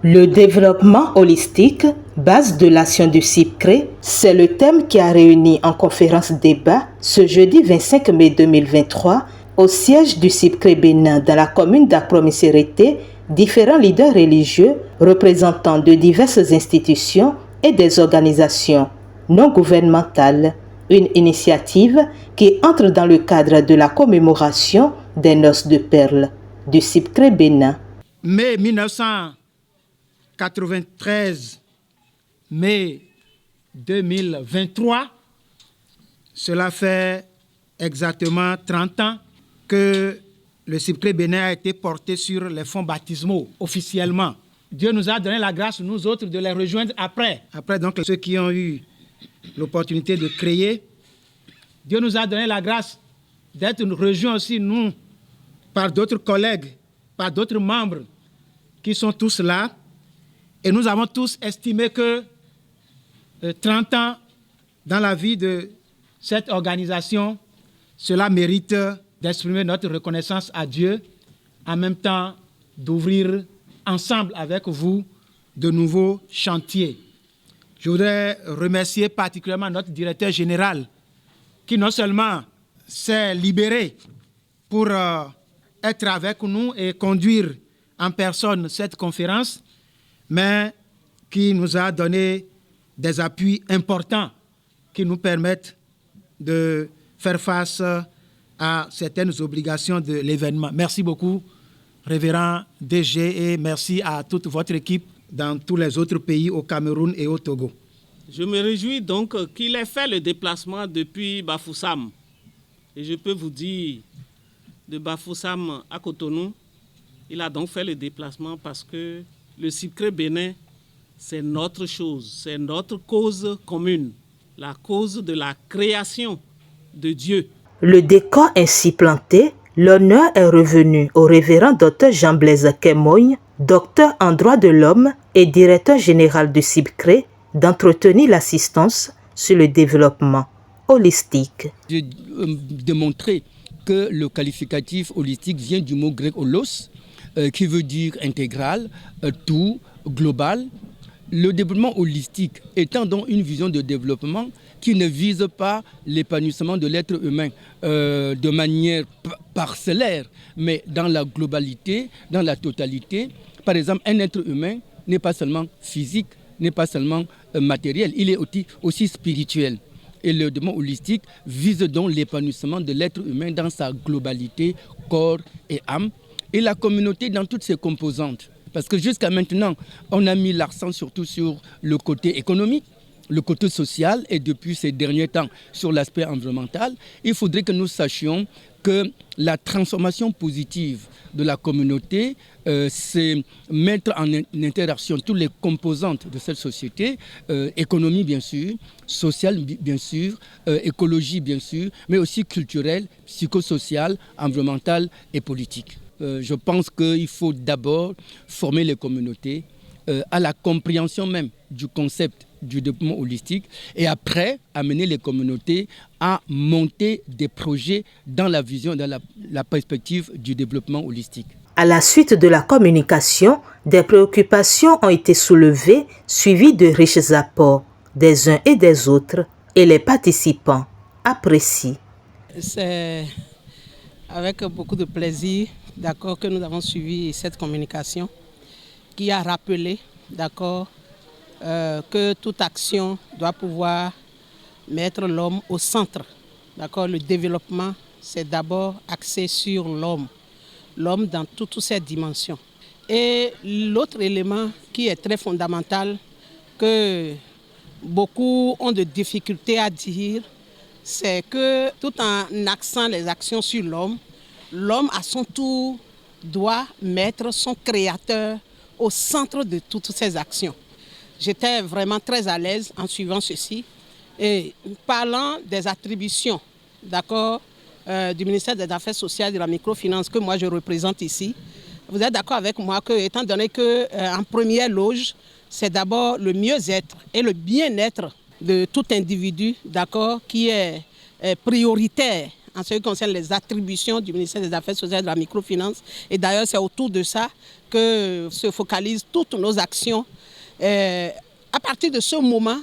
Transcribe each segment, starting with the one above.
Le développement holistique, base de l'action du CIPCRE, c'est le thème qui a réuni en conférence débat ce jeudi 25 mai 2023 au siège du CIPCRE Bénin dans la commune d'Akpromissérété, différents leaders religieux, représentants de diverses institutions et des organisations non gouvernementales. Une initiative qui entre dans le cadre de la commémoration des Noces de Perles du CIPCRE Bénin. Mai 1993, mai 2023, cela fait exactement 30 ans que le CIPCRE Bénin a été porté sur les fonds baptismaux officiellement. Dieu nous a donné la grâce, nous autres, de les rejoindre après. Après, donc, ceux qui ont eu l'opportunité de créer, Dieu nous a donné la grâce d'être rejoints aussi, nous, par d'autres collègues, par d'autres membres qui sont tous là. Et nous avons tous estimé que 30 ans dans la vie de cette organisation, cela mérite d'exprimer notre reconnaissance à Dieu, en même temps d'ouvrir ensemble avec vous de nouveaux chantiers. Je voudrais remercier particulièrement notre directeur général qui non seulement s'est libéré pour être avec nous et conduire en personne cette conférence, mais qui nous a donné des appuis importants qui nous permettent de faire face à certaines obligations de l'événement. Merci beaucoup, révérend DG, et merci à toute votre équipe dans tous les autres pays, au Cameroun et au Togo. Je me réjouis donc qu'il ait fait le déplacement depuis Bafoussam. Et je peux vous dire, de Bafoussam à Cotonou, il a donc fait le déplacement parce que le CIPCRE Bénin, c'est notre chose, c'est notre cause commune, la cause de la création de Dieu. Le décor ainsi planté, l'honneur est revenu au révérend Dr Jean-Blaise Kemogne, docteur en droit de l'homme et directeur général du CIPCRE, d'entretenir l'assistance sur le développement holistique. J'ai démontré que le qualificatif holistique vient du mot grec holos, qui veut dire intégral, tout, global. Le développement holistique étant donc une vision de développement qui ne vise pas l'épanouissement de l'être humain de manière parcellaire, mais dans la globalité, dans la totalité. Par exemple, un être humain n'est pas seulement physique, n'est pas seulement matériel, il est aussi spirituel. Et le développement holistique vise donc l'épanouissement de l'être humain dans sa globalité, corps et âme, et la communauté dans toutes ses composantes. Parce que jusqu'à maintenant, on a mis l'accent surtout sur le côté économique, le côté social et depuis ces derniers temps sur l'aspect environnemental. Il faudrait que nous sachions que la transformation positive de la communauté, c'est mettre en interaction toutes les composantes de cette société, économie bien sûr, sociale bien sûr, écologie bien sûr, mais aussi culturelle, psychosociale, environnementale et politique. Je pense qu'il faut d'abord former les communautés à la compréhension même du concept du développement holistique et après amener les communautés à monter des projets dans la vision, dans la perspective du développement holistique. À la suite de la communication, des préoccupations ont été soulevées, suivies de riches apports des uns et des autres, et les participants apprécient. C'est avec beaucoup de plaisir, d'accord, que nous avons suivi cette communication qui a rappelé, d'accord, que toute action doit pouvoir mettre l'homme au centre. D'accord, le développement, c'est d'abord axé sur l'homme dans toutes ses dimensions. Et l'autre élément qui est très fondamental, que beaucoup ont de difficultés à dire, c'est que tout en axant les actions sur l'homme, l'homme à son tour doit mettre son créateur au centre de toutes ses actions. J'étais vraiment très à l'aise en suivant ceci. Et parlant des attributions, d'accord, du ministère des Affaires sociales et de la microfinance que moi je représente ici, vous êtes d'accord avec moi que, étant donné qu'en première loge, c'est d'abord le mieux-être et le bien-être de tout individu, d'accord, qui est prioritaire en ce qui concerne les attributions du ministère des Affaires sociales et de la microfinance. Et d'ailleurs, c'est autour de ça que se focalisent toutes nos actions. À partir de ce moment,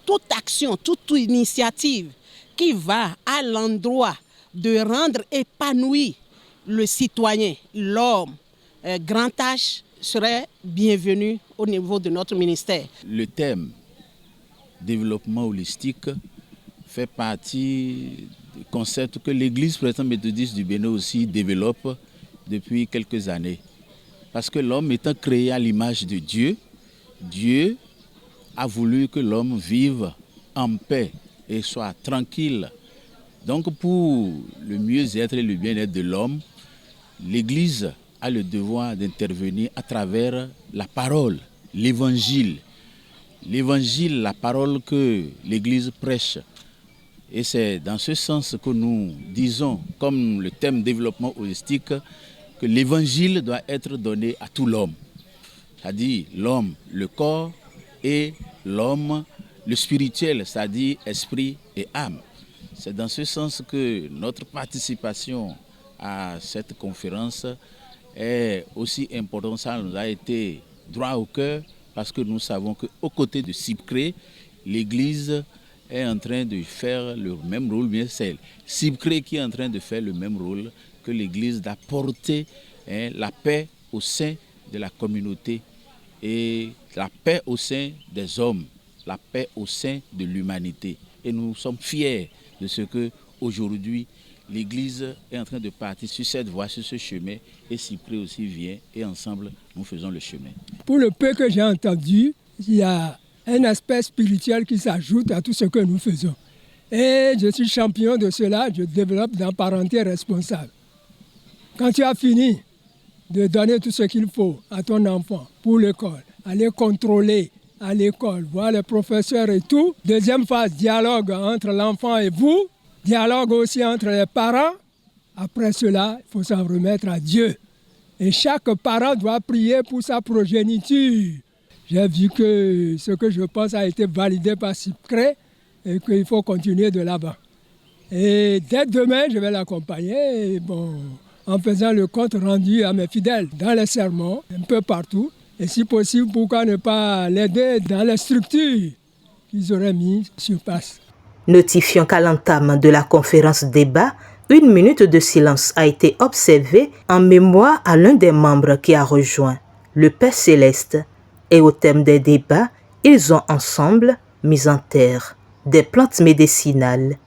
toute action, toute initiative qui va à l'endroit de rendre épanoui le citoyen, l'homme, grand H, serait bienvenue au niveau de notre ministère. Le thème développement holistique fait partie du concept que l'Église protestante méthodiste du Bénin aussi développe depuis quelques années. Parce que l'homme étant créé à l'image de Dieu, Dieu a voulu que l'homme vive en paix et soit tranquille. Donc pour le mieux-être et le bien-être de l'homme, l'Église a le devoir d'intervenir à travers la parole, l'évangile. L'évangile, la parole que l'Église prêche. Et c'est dans ce sens que nous disons, comme le thème développement holistique, que l'évangile doit être donné à tout l'homme. C'est-à-dire l'homme, le corps, et l'homme, le spirituel, c'est-à-dire esprit et âme. C'est dans ce sens que notre participation à cette conférence est aussi importante. Ça nous a été droit au cœur parce que nous savons qu'aux côtés de CIPCRE, l'Église est en train de faire le même rôle, bien c'est CIPCRE qui est en train de faire le même rôle que l'Église, d'apporter la paix au sein de la communauté et la paix au sein des hommes, la paix au sein de l'humanité. Et nous sommes fiers de ce que aujourd'hui l'Église est en train de partir sur cette voie, sur ce chemin, et CIPCRE aussi vient, et ensemble nous faisons le chemin. Pour le peu que j'ai entendu, il y a un aspect spirituel qui s'ajoute à tout ce que nous faisons. Et je suis champion de cela, je développe dans parenté responsable. Quand tu as fini de donner tout ce qu'il faut à ton enfant pour l'école, aller contrôler à l'école, voir les professeurs et tout. Deuxième phase, dialogue entre l'enfant et vous, dialogue aussi entre les parents. Après cela, il faut s'en remettre à Dieu. Et chaque parent doit prier pour sa progéniture. J'ai vu que ce que je pense a été validé par CIPCRE et qu'il faut continuer de là-bas. Et dès demain, je vais l'accompagner en faisant le compte rendu à mes fidèles dans les sermons, un peu partout. Et si possible, pourquoi ne pas l'aider dans les structures qu'ils auraient mis sur place. Notifiant qu'à l'entame de la conférence débat, 1 minute de silence a été observée en mémoire à l'un des membres qui a rejoint, le Père Céleste. Et au thème des débats, ils ont ensemble mis en terre des plantes médicinales.